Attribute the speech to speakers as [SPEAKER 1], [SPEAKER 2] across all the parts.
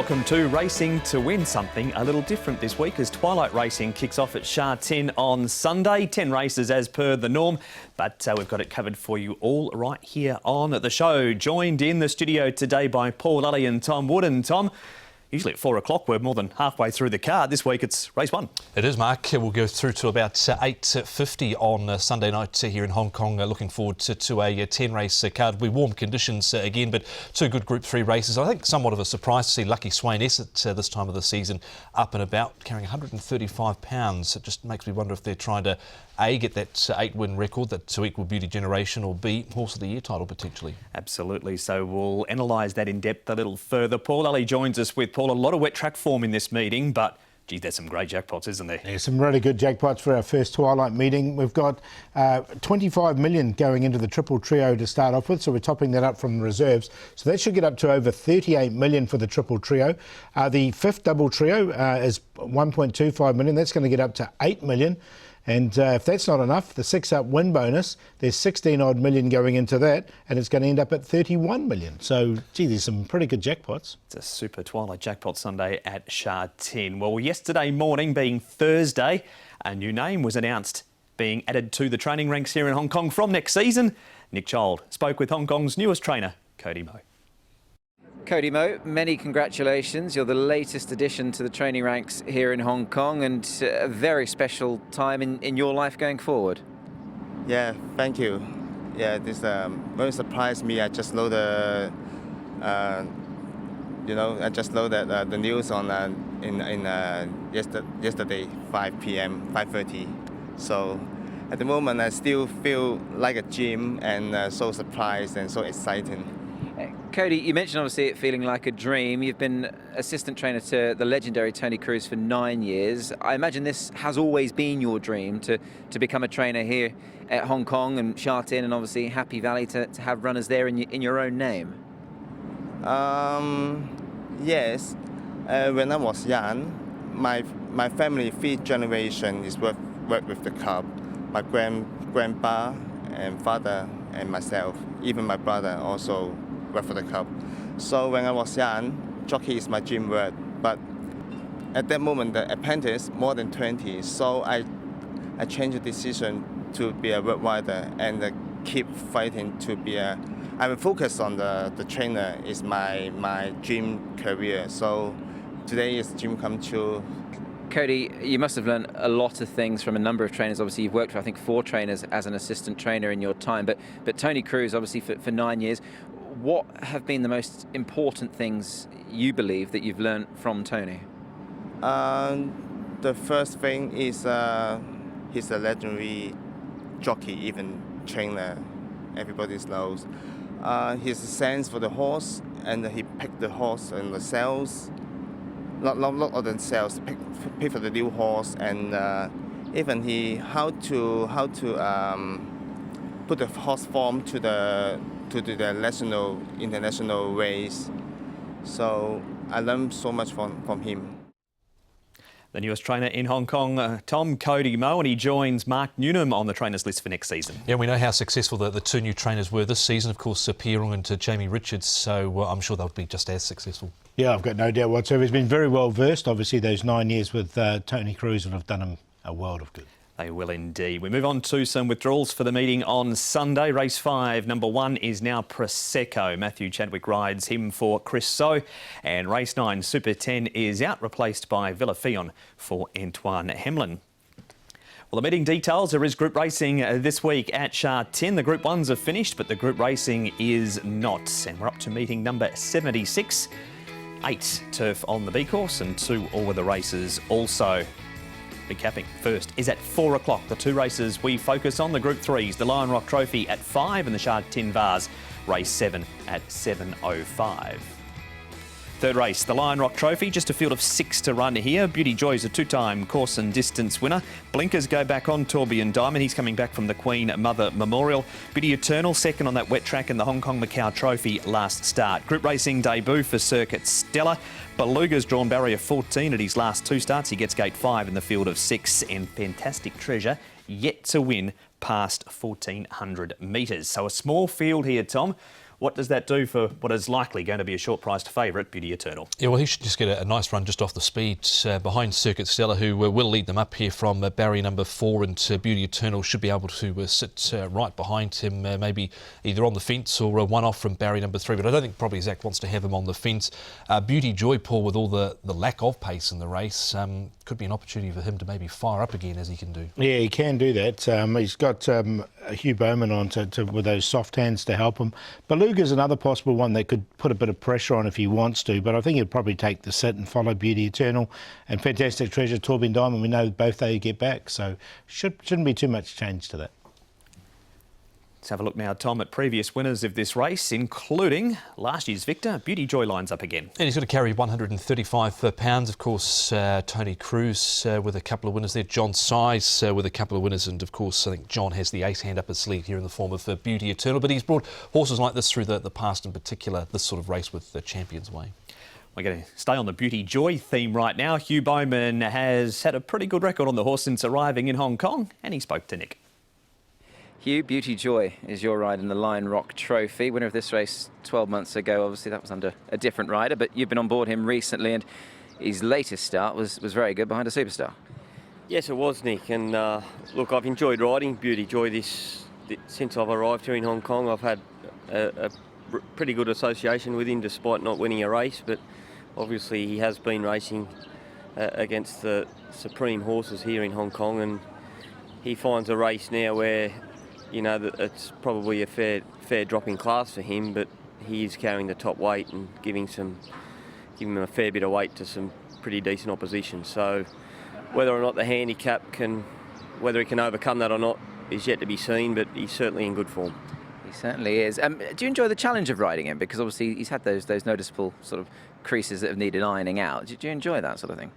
[SPEAKER 1] Welcome to Racing to Win, something a little different this week as Twilight Racing kicks off at Sha Tin on Sunday. 10 races as per the norm, but we've got it covered for you all right here on the show. Joined in the studio today by Paul Lally and Tom Wood. And Tom, usually at 4 o'clock, we're more than halfway through the card. This week it's race one. It is, Mark. We'll go through to about 8:50 on Sunday night here in Hong Kong. Looking forward to a 10-race card. It'll be warm conditions again, but two good Group 3 races. I think somewhat of a surprise to see Lucky Swain S at this time of the season up and about, carrying 135 pounds. It just makes me wonder if they're trying to A, get that 8-win record that to equal Beauty Generation, or B, Horse of the Year title potentially. Absolutely. So we'll analyse that in depth a little further. Paul Lally joins us with Paul. A lot of wet track form in this meeting, but gee, there's some great jackpots, isn't there? Yeah, some really good jackpots for our first Twilight meeting. We've got 25 million going into the triple trio to start off with, so we're topping that up from the reserves. So that should get up to over 38 million for the triple trio. The fifth double trio is 1.25 million. That's going to get up to 8 million. And if that's not enough, the 6-up win bonus, there's 16-odd million going into that, and it's going to end up at 31 million. So, gee, there's some pretty good jackpots. It's a super Twilight jackpot Sunday at Sha Tin. Well, yesterday morning, being Thursday, a new name was announced being added to the training ranks here in Hong Kong from next season. Nick Child spoke with Hong Kong's newest trainer, Cody Mo.
[SPEAKER 2] Cody Mo, many congratulations. You're the latest addition to the training ranks here in Hong Kong, and a very special time in your life going forward.
[SPEAKER 3] Yeah, thank you. Yeah, this very surprised me. I just know the, I just know that the news on yesterday 5 p.m. 5:30. So at the moment, I still feel like a dream and so surprised and so exciting.
[SPEAKER 2] Cody, you mentioned obviously it feeling like a dream. You've been assistant trainer to the legendary Tony Cruz for 9 years. I imagine this has always been your dream to become a trainer here at Hong Kong and Sha Tin, and obviously Happy Valley to have runners there in your own name.
[SPEAKER 3] Yes. When I was young, my family 3 generation is work with the club. My grandpa and father and myself, even my brother also work for the club. So when I was young, jockey is my dream word. But at that moment, the apprentice more than 20. So I changed the decision to be a world rider and keep fighting to be a. I will focus on the trainer is my dream career. So today is dream come true.
[SPEAKER 2] Cody, you must have learned a lot of things from a number of trainers. Obviously, you've worked for, I think, 4 trainers as an assistant trainer in your time, but Tony Cruz, obviously, for 9 years. What have been the most important things you believe that you've learned from Tony?
[SPEAKER 3] The first thing is he's a legendary jockey, even trainer. Everybody knows. His sense for the horse, and he picked the horse in the sales. Not on the sales, pick for the new horse, and even how to put the horse form to the national, international race. So I learned so much from him.
[SPEAKER 1] The newest trainer in Hong Kong, Tom, Cody Mo, and he joins Mark Newnham on the trainers list for next season. Yeah, we know how successful the 2 new trainers were this season. Of course, Pierrong and Jamie Richards, so I'm sure they'll be just as successful. Yeah, I've got no doubt whatsoever. He's been very well versed. Obviously, those 9 years with Tony Cruz would have done him a world of good. They will indeed. We move on to some withdrawals for the meeting on Sunday. Race 5, number 1 is now Prosecco. Matthew Chadwick rides him for Chris So. And race 9, Super 10, is out, replaced by Villafion for Antoine Hemlin. Well, the meeting details, there is group racing this week at Sha Tin. The Group 1s are finished, but the group racing is not. And we're up to meeting number 76. 8 turf on the B course and 2 all-weather races also. Big capping first is at 4 o'clock. The 2 races we focus on, the Group 3s, the Lion Rock Trophy at 5 and the Sha Tin Vase, race 7 at 7:05. Third race, the Lion Rock Trophy, just a field of 6 to run here. Beauty Joy is a 2-time course and distance winner. Blinkers go back on Tourbillon Diamond. He's coming back from the Queen Mother Memorial. Beauty Eternal, second on that wet track in the Hong Kong Macau Trophy last start. Group racing debut for Circuit Stella. Beluga's drawn barrier 14 at his last 2 starts. He gets gate 5 in the field of 6. And Fantastic Treasure yet to win past 1,400 metres. So a small field here, Tom. What does that do for what is likely going to be a short-priced favourite, Beauty Eternal?
[SPEAKER 4] Yeah, well, he should just get a nice run just off the speed behind Circuit Stellar, who will lead them up here from barrier number 4, and Beauty Eternal should be able to sit right behind him, maybe either on the fence or one off from barrier number 3. But I don't think probably Zach wants to have him on the fence. Beauty Joy, Paul, with all the lack of pace in the race, could be an opportunity for him to maybe fire up again, as he can do.
[SPEAKER 5] Yeah, he can do that. He's got Hugh Bowman on with those soft hands to help him. Beluga's another possible one that could put a bit of pressure on if he wants to, but I think he'd probably take the sit and follow Beauty Eternal. And Fantastic Treasure, Torben Diamond, we know both they get back, so shouldn't be too much change to that.
[SPEAKER 1] Let's have a look now, Tom, at previous winners of this race, including last year's victor. Beauty Joy lines up again.
[SPEAKER 4] And he's going to carry £135. Of course, Tony Cruz with a couple of winners there. John Size with a couple of winners. And, of course, I think John has the ace hand up his sleeve here in the form of Beauty Eternal. But he's brought horses like this through the past, in particular, this sort of race with the Champions Way.
[SPEAKER 1] We're going to stay on the Beauty Joy theme right now. Hugh Bowman has had a pretty good record on the horse since arriving in Hong Kong, and he spoke to Nick.
[SPEAKER 2] Hugh, Beauty Joy is your ride in the Lion Rock Trophy. Winner of this race 12 months ago. Obviously, that was under a different rider, but you've been on board him recently, and his latest start was very good behind a superstar.
[SPEAKER 6] Yes, it was, Nick. And look, I've enjoyed riding Beauty Joy since I've arrived here in Hong Kong. I've had a pretty good association with him, despite not winning a race. But obviously, he has been racing against the supreme horses here in Hong Kong, and he finds a race now where, you know, that it's probably a fair drop in class for him, but he is carrying the top weight and giving him a fair bit of weight to some pretty decent opposition. So whether or not the handicap whether he can overcome that or not is yet to be seen, but he's certainly in good form.
[SPEAKER 2] He certainly is. Do you enjoy the challenge of riding him? Because obviously he's had those noticeable sort of creases that have needed ironing out. Do you enjoy that sort of thing?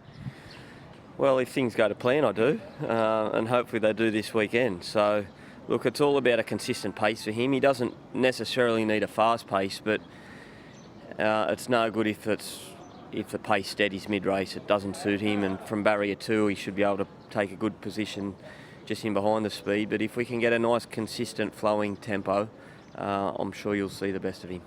[SPEAKER 6] Well, if things go to plan, I do, and hopefully they do this weekend. So look, it's all about a consistent pace for him. He doesn't necessarily need a fast pace, but it's no good if the pace steadies mid-race. It doesn't suit him, and from barrier 2 he should be able to take a good position just in behind the speed. But if we can get a nice, consistent, flowing tempo, I'm sure you'll see the best of him.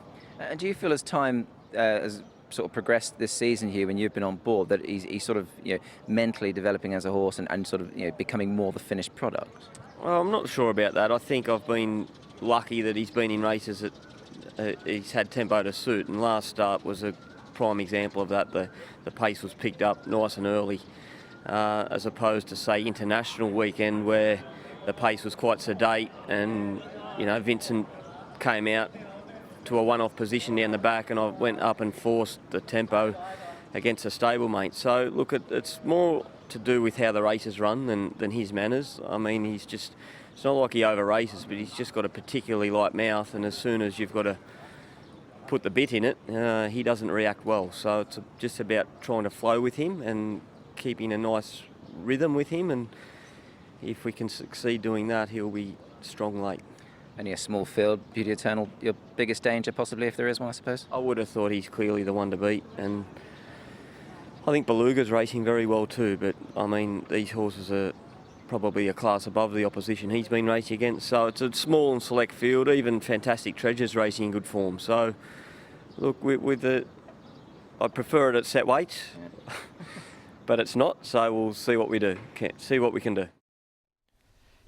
[SPEAKER 2] Do you feel as time has sort of progressed this season here, when you've been on board, that he's sort of, you know, mentally developing as a horse and sort of, you know, becoming more the finished product?
[SPEAKER 6] Well, I'm not sure about that. I think I've been lucky that he's been in races that he's had tempo to suit, and last start was a prime example of that. The pace was picked up nice and early, as opposed to, say, international weekend where the pace was quite sedate, and, you know, Vincent came out to a one-off position down the back, and I went up and forced the tempo against a stablemate. So look, it's more to do with how the races run than his manners. I mean, it's not like he over races, but he's just got a particularly light mouth, and as soon as you've got to put the bit in it, he doesn't react well. So it's just about trying to flow with him and keeping a nice rhythm with him, and if we can succeed doing that, he'll be strong late.
[SPEAKER 2] Only a small field, Beauty Eternal, your biggest danger possibly, if there is one, I suppose?
[SPEAKER 6] I would have thought he's clearly the one to beat, and I think Beluga's racing very well too, but I mean, these horses are probably a class above the opposition he's been racing against, so it's a small and select field. Even Fantastic Treasure's racing in good form. So look, I prefer it at set weights, but it's not, so we'll see what we do, see what we can do.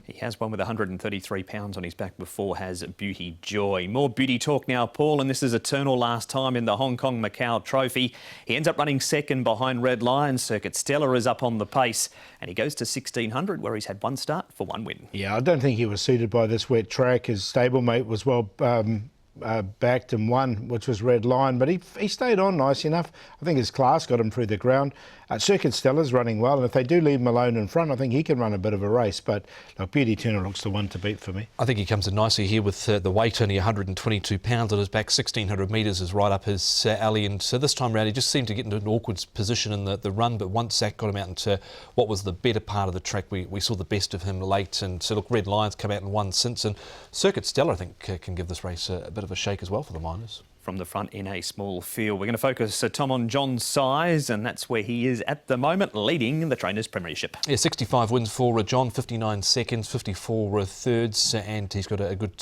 [SPEAKER 1] He has one with £133 on his back before, has Beauty Joy. More beauty talk now, Paul, and this is Eternal last time in the Hong Kong Macau Trophy. He ends up running second behind Red Lion. Circuit Stellar is up on the pace, and he goes to 1600, where he's had one start for one win.
[SPEAKER 5] Yeah, I don't think he was suited by this wet track. His stablemate was well backed and won, which was Red Lion, but he stayed on nice enough. I think his class got him through the ground. Circuit Stellar's running well, and if they do leave him alone in front, I think he can run a bit of a race, but look, Beauty Eternal looks the one to beat for me.
[SPEAKER 4] I think he comes in nicely here with the weight only £122 on his back. 1600 metres is right up his alley, and so this time round he just seemed to get into an awkward position in the run, but once Zach got him out into what was the better part of the track, we saw the best of him late, and so look, Red Lion's come out and won since, and Circuit Stellar I think can give this race a bit of a shake as well for the Miners.
[SPEAKER 1] from the front in a small field. We're going to focus, Tom, on John's size, and that's where he is at the moment, leading the Trainers' Premiership.
[SPEAKER 4] Yeah, 65 wins for John, 59 seconds, 54 thirds, and he's got a good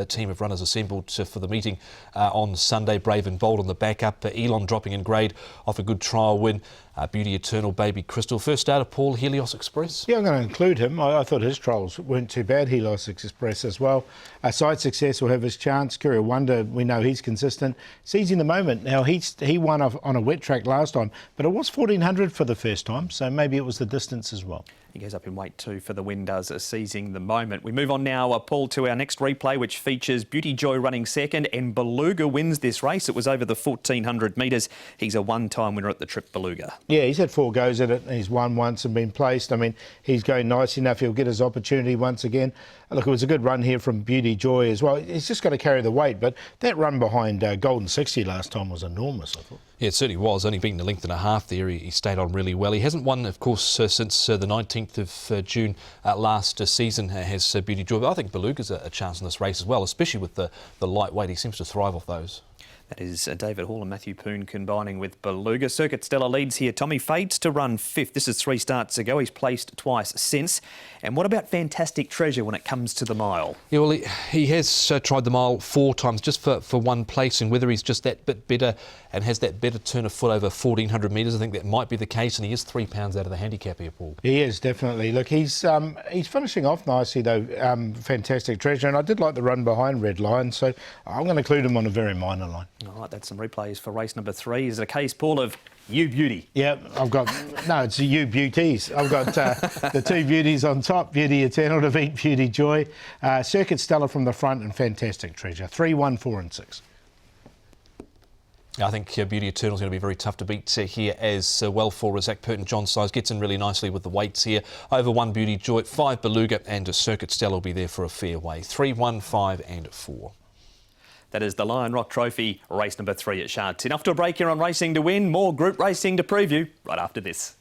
[SPEAKER 4] team of runners assembled for the meeting on Sunday. Brave and Bold on the backup. Elon dropping in grade off a good trial win. Beauty Eternal, Baby Crystal. First starter, Paul, Helios Express.
[SPEAKER 5] Yeah, I'm going to include him. I thought his trials weren't too bad, Helios Express as well. Side Success will have his chance. Courier Wonder, we know he's consistent. Seizing the Moment. Now, he won on a wet track last time, but it was 1400 for the first time, so maybe it was the distance as well.
[SPEAKER 1] He goes up in weight too for the win, does Seizing the Moment. We move on now, Paul, to our next replay, which features Beauty Joy running second, and Beluga wins this race. It was over the 1400 metres. He's a one-time winner at the Trip Beluga.
[SPEAKER 5] Yeah, he's had 4 goes at it, and he's won once and been placed. I mean, he's going nice enough. He'll get his opportunity once again. Look, it was a good run here from Beauty Joy as well. He's just got to carry the weight, but that run behind Golden 60 last time was enormous, I thought.
[SPEAKER 4] Yeah, it certainly was. Only beaten a length and a half there. He stayed on really well. He hasn't won, of course, since the 19th of June last season, has Beauty Joy. But I think Beluga's a chance in this race as well, especially with the lightweight. He seems to thrive off those.
[SPEAKER 1] That is David Hall and Matthew Poon combining with Beluga. Circuit Stella leads here. Tommy fades to run 5th. This is 3 starts ago. He's placed twice since. And what about Fantastic Treasure when it comes to the mile?
[SPEAKER 4] Yeah, well, he has tried the mile 4 times just for one placing. Whether he's just that bit better and has that better turn of foot over 1400 metres, I think that might be the case. And he is £3 out of the handicap here, Paul.
[SPEAKER 5] He is, definitely. Look, he's finishing off nicely, though, Fantastic Treasure. And I did like the run behind Red Lion, so I'm going to include him on a very minor line.
[SPEAKER 1] All right, that's some replays for race number 3. Is it a case, Paul, of You Beauty?
[SPEAKER 5] Yeah, I've got... No, it's You Beauties. I've got the 2 beauties on top, Beauty Eternal to beat Beauty Joy. Circuit Stella from the front and Fantastic Treasure. 3, 1, 4 and 6.
[SPEAKER 4] I think Beauty Eternal is going to be very tough to beat here as well for Zach Purton. John Size gets in really nicely with the weights here. Over 1 Beauty Joy, 5 Beluga, and a Circuit Stella will be there for a fair way. 3, 1, 5 and 4.
[SPEAKER 1] That is the Lion Rock Trophy, race number 3 at Sha Tin. Off to a break here on Racing to Win. More group racing to preview right after this.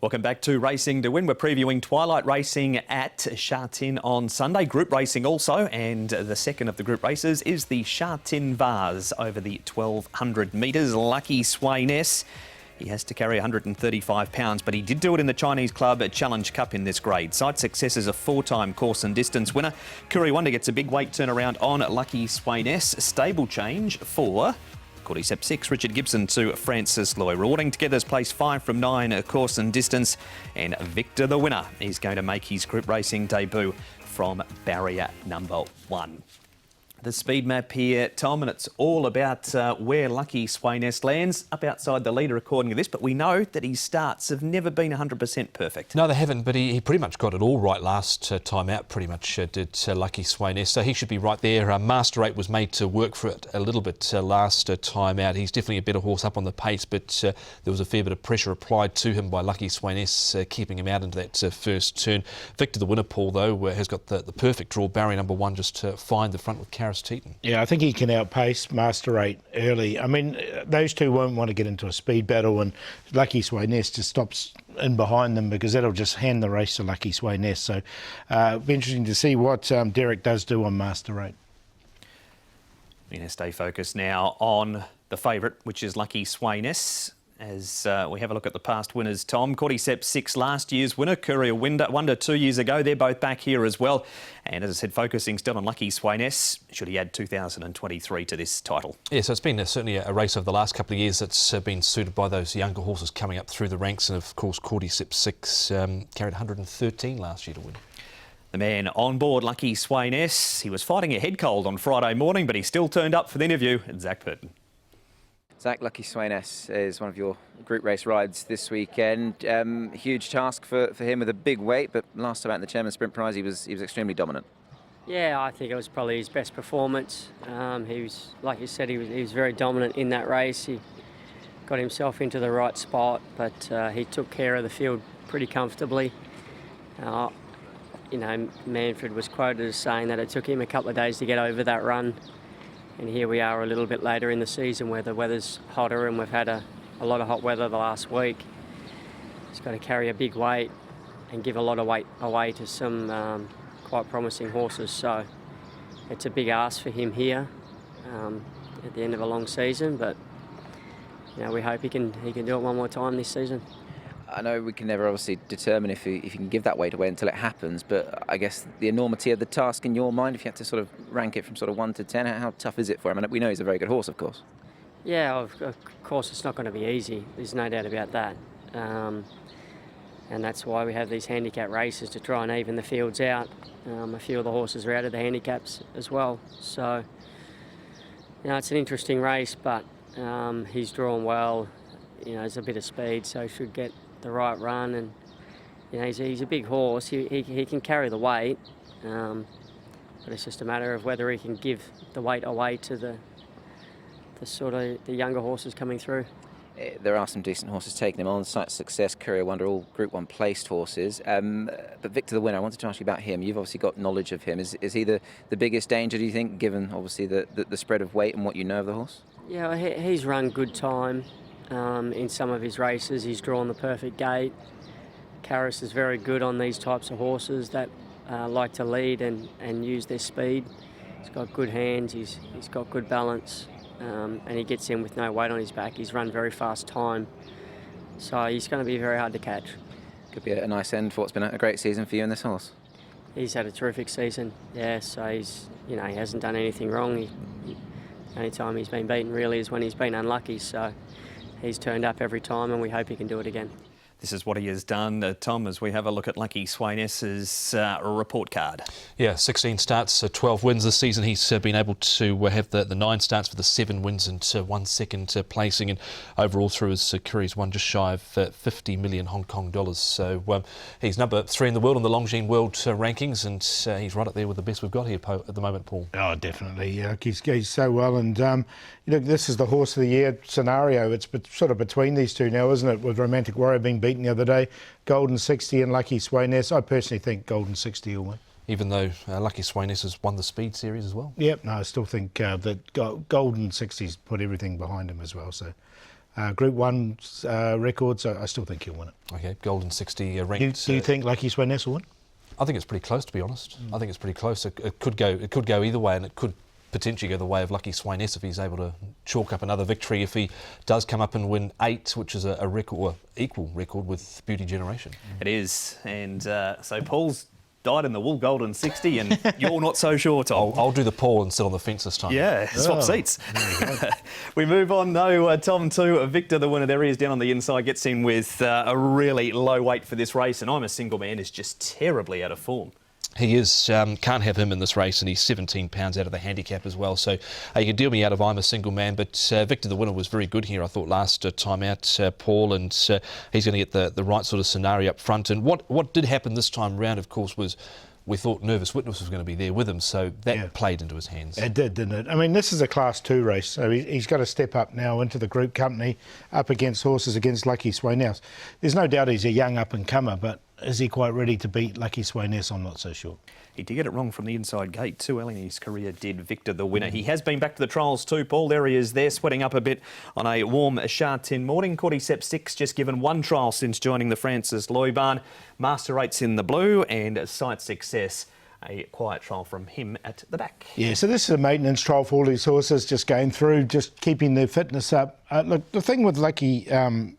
[SPEAKER 1] Welcome back to Racing to Win. We're previewing Twilight Racing at Sha Tin on Sunday. Group racing also, and the second of the group races is the Sha Tin Vase over the 1200 metres. Lucky Swayness. He has to carry 135 pounds, but he did do it in the Chinese Club Challenge Cup in this grade. Side Success is a 4-time course and distance winner. Courier Wonder gets a big weight turnaround on Lucky Swayness. Stable change for Cordyceps 6, Richard Gibson to Francis Loy. Rewarding Together's place 5 from 9 course and distance. And Victor, the winner, is going to make his group racing debut from barrier number 1. The speed map here, Tom, and it's all about where Lucky Swayness lands, up outside the leader according to this, but we know that his starts have never been 100% perfect.
[SPEAKER 4] No, they haven't, but he pretty much got it all right last time out, pretty much did Lucky Swayness, so he should be right there. Master 8 was made to work for it a little bit last time out. He's definitely a better horse up on the pace, but there was a fair bit of pressure applied to him by Lucky Swayness, keeping him out into that first turn. Victor, the winner, Paul, though, has got the perfect draw, barrier number 1, just to find the front with Karis Teton.
[SPEAKER 5] Yeah, I think he can outpace Master 8 early. I mean, those two won't want to get into a speed battle, and Lucky Swayness just stops in behind them because that'll just hand the race to Lucky Swayness. So it'll be interesting to see what Derek does do on Master 8.
[SPEAKER 1] We're going to stay focused now on the favourite, which is Lucky Swayness. As we have a look at the past winners, Tom. Cordyceps 6 last year's winner, Courier Wonder 2 years ago. They're both back here as well. And as I said, focusing still on Lucky Swayness, should he add 2023 to this title? Yeah,
[SPEAKER 4] so it's been certainly a race over the last couple of years that's been suited by those younger horses coming up through the ranks. And of course, Cordyceps 6 carried 113 last year to win.
[SPEAKER 1] The man on board, Lucky Swayness. He was fighting a head cold on Friday morning, but he still turned up for the interview. It's Zach Purton.
[SPEAKER 2] Zach, Lucky Swayness is one of your group race rides this weekend. Huge task for him with a big weight, but last time out in the Chairman's Sprint Prize, he was extremely dominant.
[SPEAKER 7] Yeah, I think it was probably his best performance. He was, like you said, he was very dominant in that race. He got himself into the right spot, but he took care of the field pretty comfortably. You know, Manfred was quoted as saying that it took him a couple of days to get over that run. And here we are a little bit later in the season where the weather's hotter and we've had a lot of hot weather the last week. He's got to carry a big weight and give a lot of weight away to some quite promising horses. So it's a big ask for him here at the end of a long season, but you know, we hope he can do it one more time this season.
[SPEAKER 2] I know we can never obviously determine if you can give that weight away until it happens, but I guess the enormity of the task in your mind, if you had to sort of rank it from sort of 1 to 10, how tough is it for him? And we know he's a very good horse, of course.
[SPEAKER 7] Yeah, of course it's not going to be easy. There's no doubt about that. And that's why we have these handicap races, to try and even the fields out. A few of the horses are out of the handicaps as well. So, you know, it's an interesting race, but he's drawn well. You know, there's a bit of speed, so he should get the right run. And, you know, he's a big horse. He can carry the weight, but it's just a matter of whether he can give the weight away to the younger horses coming through.
[SPEAKER 2] There are some decent horses taking him on. Sight Success, Courier Wonder, all Group 1 placed horses. But Victor the Winner, I wanted to ask you about him. You've obviously got knowledge of him. Is he the biggest danger, do you think, given obviously the spread of weight and what you know of the horse?
[SPEAKER 7] Yeah, he's run good time in some of his races. He's drawn the perfect gate. Karras is very good on these types of horses that like to lead and use their speed. He's got good hands, he's got good balance. And he gets in with no weight on his back. He's run very fast time, so he's going to be very hard to catch.
[SPEAKER 2] Could be a nice end for what's been a great season for you and this horse.
[SPEAKER 7] He's had a terrific season, yeah. So he hasn't done anything wrong. The only time he's been beaten really is when he's been unlucky. So he's turned up every time, and we hope he can do it again.
[SPEAKER 1] This is what he has done, Tom, as we have a look at Lucky Sweyness's report card.
[SPEAKER 4] Yeah, 16 starts, 12 wins this season. He's been able to have the 9 starts for the 7 wins and 1 second placing. And overall through his career, he's won just shy of 50 million Hong Kong dollars. So he's number 3 in the world on the Longines World rankings, and he's right up there with the best we've got here at the moment, Paul.
[SPEAKER 5] Oh, definitely. He's so well. And, you know, this is the Horse of the Year scenario. It's sort of between these two now, isn't it, with Romantic Warrior being beaten the other day, Golden 60 and Lucky Sweyness. I personally think Golden 60 will win.
[SPEAKER 4] Even though Lucky Sweyness has won the Speed Series as well?
[SPEAKER 5] Yep, no, I still think that Golden 60's put everything behind him as well. So Group 1's records, I still think he'll win it.
[SPEAKER 4] Okay, Golden 60 ranked.
[SPEAKER 5] Do you think Lucky Sweyness will win?
[SPEAKER 4] I think it's pretty close, to be honest. I think it's pretty close. It could go either way, and it could potentially go the way of Lucky Sweyness if he's able to chalk up another victory, if he does come up and win 8, which is a record, or equal record with Beauty Generation.
[SPEAKER 1] It is, and so Paul's died in the wool Golden 60, and you're not so sure, Tom.
[SPEAKER 4] I'll do the Paul and sit on the fence this time.
[SPEAKER 1] Yeah, swap seats. We move on though, Tom, to Victor the Winner. There he is down on the inside, gets in with a really low weight for this race, and I'm a Single Man is just terribly out of form.
[SPEAKER 4] He is, can't have him in this race, and he's 17 pounds out of the handicap as well. So you can deal me out of I'm a Single Man, but Victor the Winner was very good here, I thought, last time out, Paul, and he's going to get the right sort of scenario up front. And what did happen this time round, of course, was we thought Nervous Witness was going to be there with him, so that played into his hands. It
[SPEAKER 5] did, didn't it? I mean, this is a Class 2 race, so he's got to step up now into the group company, up against horses against Lucky Sweyness. There's no doubt he's a young up-and-comer, but is he quite ready to beat Lucky Sweyness? I'm not so sure.
[SPEAKER 1] He did get it wrong from the inside gate too early in his career, did Victor the Winner. He has been back to the trials too, Paul. There he is there, sweating up a bit on a warm Sha Tin morning. Cordyceps 6, just given 1 trial since joining the Francis Loy barn. Master Rates in the blue, and Sight Success, a quiet trial from him at the back.
[SPEAKER 5] Yeah, so this is a maintenance trial for all these horses, just going through, just keeping their fitness up. Look, the thing with Lucky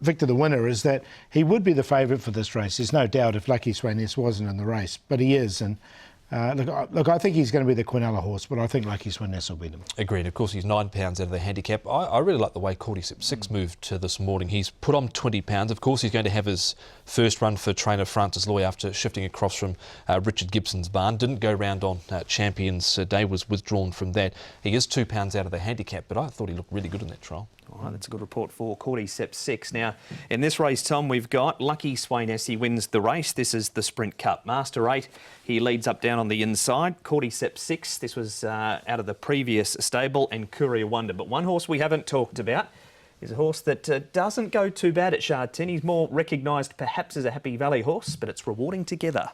[SPEAKER 5] Victor the Winner is that he would be the favourite for this race. There's no doubt if Lucky Sweyness wasn't in the race, but he is. And look, I think he's going to be the Quinella horse, but I think Lucky Sweyness will beat him.
[SPEAKER 4] Agreed. Of course, he's 9 pounds out of the handicap. I really like the way Cordyceps 6 moved this morning. He's put on 20 pounds. Of course, he's going to have his first run for trainer Francis Loy after shifting across from Richard Gibson's barn. Didn't go round on Champions Day, was withdrawn from that. He is 2 pounds out of the handicap, but I thought he looked really good in that trial.
[SPEAKER 1] All right, that's a good report for Cordyceps 6. Now, in this race, Tom, we've got Lucky Sweyness. He wins the race. This is the Sprint Cup. Master 8, he leads up down on the inside. Cordyceps 6, this was out of the previous stable, and Courier Wonder. But one horse we haven't talked about is a horse that doesn't go too bad at Sha Tin. He's more recognised perhaps as a Happy Valley horse, but it's Rewarding Together.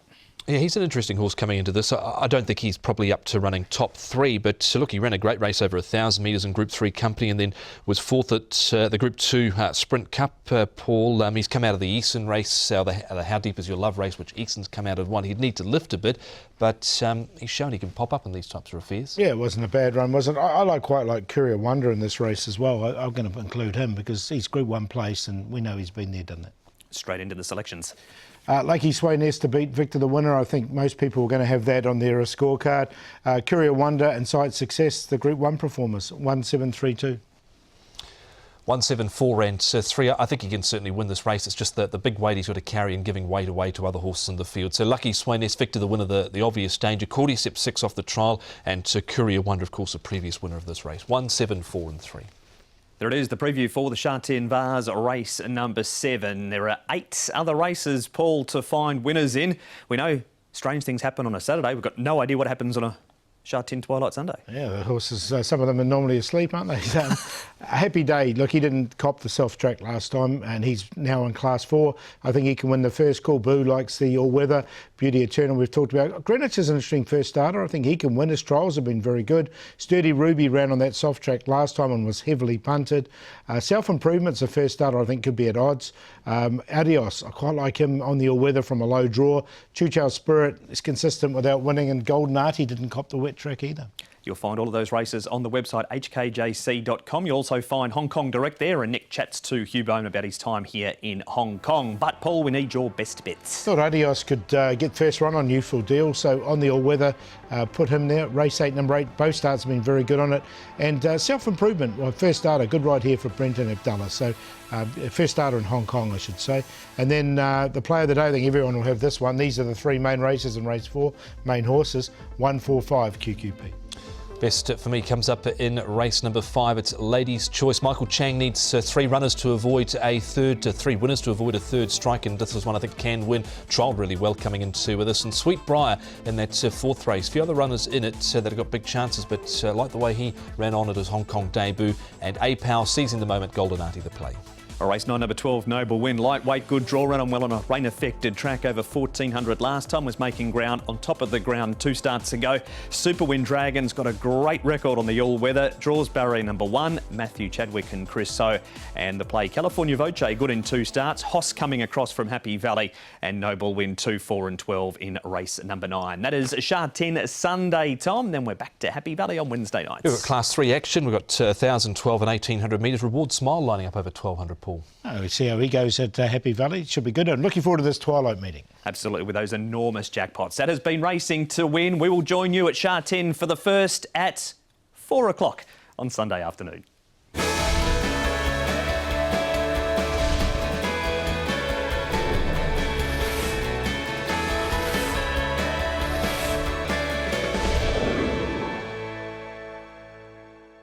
[SPEAKER 4] Yeah, he's an interesting horse coming into this. I don't think he's probably up to running top 3, but look, he ran a great race over 1,000 metres in Group 3 company and then was fourth at the Group 2 Sprint Cup. Paul, he's come out of the Easton race, the How Deep Is Your Love race, which Easton's come out of one. He'd need to lift a bit, but he's shown he can pop up in these types of affairs.
[SPEAKER 5] Yeah, it wasn't a bad run, was it? I quite like Courier Wonder in this race as well. I'm going to include him because he's Group 1 place and we know he's been there, done that.
[SPEAKER 1] Straight into the selections.
[SPEAKER 5] Lucky Sweynesse to beat Victor the Winner. I think most people are going to have that on their scorecard. Courier Wonder and Sight Success, the Group 1 performers, 1732.
[SPEAKER 4] 174 and 3. I think he can certainly win this race. It's just the big weight he's got to carry and giving weight away to other horses in the field. So Lucky Sweynesse, Victor the Winner, the obvious danger. Cordyceps 6 off the trial, and Courier Wonder, of course, the previous winner of this race. 174 and 3.
[SPEAKER 1] There it is, the preview for the Sha Tin Vase race number 7. There are 8 other races, Paul, to find winners in. We know strange things happen on a Saturday. We've got no idea what happens on a Sha Tin Twilight Sunday.
[SPEAKER 5] Yeah, the horses, some of them are normally asleep, aren't they? A happy day. Look, he didn't cop the self-track last time and he's now in Class 4. I think he can win the first call. Boo likes the all-weather. Beauty Eternal we've talked about. Greenwich is an interesting first starter. I think he can win. His trials have been very good. Sturdy Ruby ran on that soft track last time and was heavily punted. Self-Improvement's a first starter I think could be at odds. Adios, I quite like him on the all-weather from a low draw. Chuchao Spirit is consistent without winning, and Golden Artie didn't cop the wet track either.
[SPEAKER 1] You'll find all of those races on the website hkjc.com. You'll also find Hong Kong Direct there, and Nick chats to Hugh Bowman about his time here in Hong Kong. But, Paul, we need your best bets.
[SPEAKER 5] Thought Adios could get first run on Youthful Deal, so on the all-weather, put him there. Race 8, number 8, both starts have been very good on it. And Self-Improvement, well, first starter, good ride here for Brenton Abdullah. So first starter in Hong Kong, I should say. And then the player of the day, I think everyone will have this one. These are the 3 main races in race 4, main horses, 145 QQP.
[SPEAKER 4] Best for me comes up in race number 5. It's Ladies' Choice. Michael Chang needs 3 runners to avoid a third, 3 winners to avoid a third strike, and this is one I think can win. Trialled really well coming into this. And Sweet Briar in that 4th race. A few other runners in it that have got big chances, but like the way he ran on at his Hong Kong debut. And A-Power seizing the moment, Golden Artie the play.
[SPEAKER 1] Race 9, number 12, Noble Win. Lightweight, good draw, ran on well on a rain-affected track over 1400 last time, was making ground on top of the ground 2 starts ago. Super Win Dragon's got a great record on the all-weather. Draws barrier number 1, Matthew Chadwick and Chris So. And the play California Voce, good in 2 starts. Hoss coming across from Happy Valley, and Noble Win 2, 4 and 12 in race number 9. That is Sha Tin Sunday, Tom. Then we're back to Happy Valley on Wednesday nights.
[SPEAKER 4] We've got Class 3 action. We've got 1,000, 12 and 1,800 metres. Reward Smile lining up over 1,200, Paul.
[SPEAKER 5] Oh, we see how he goes at Happy Valley. It should be good. I'm looking forward to this Twilight meeting.
[SPEAKER 1] Absolutely, with those enormous jackpots. That has been Racing to Win. We will join you at Sha Tin for the first at 4 o'clock on Sunday afternoon.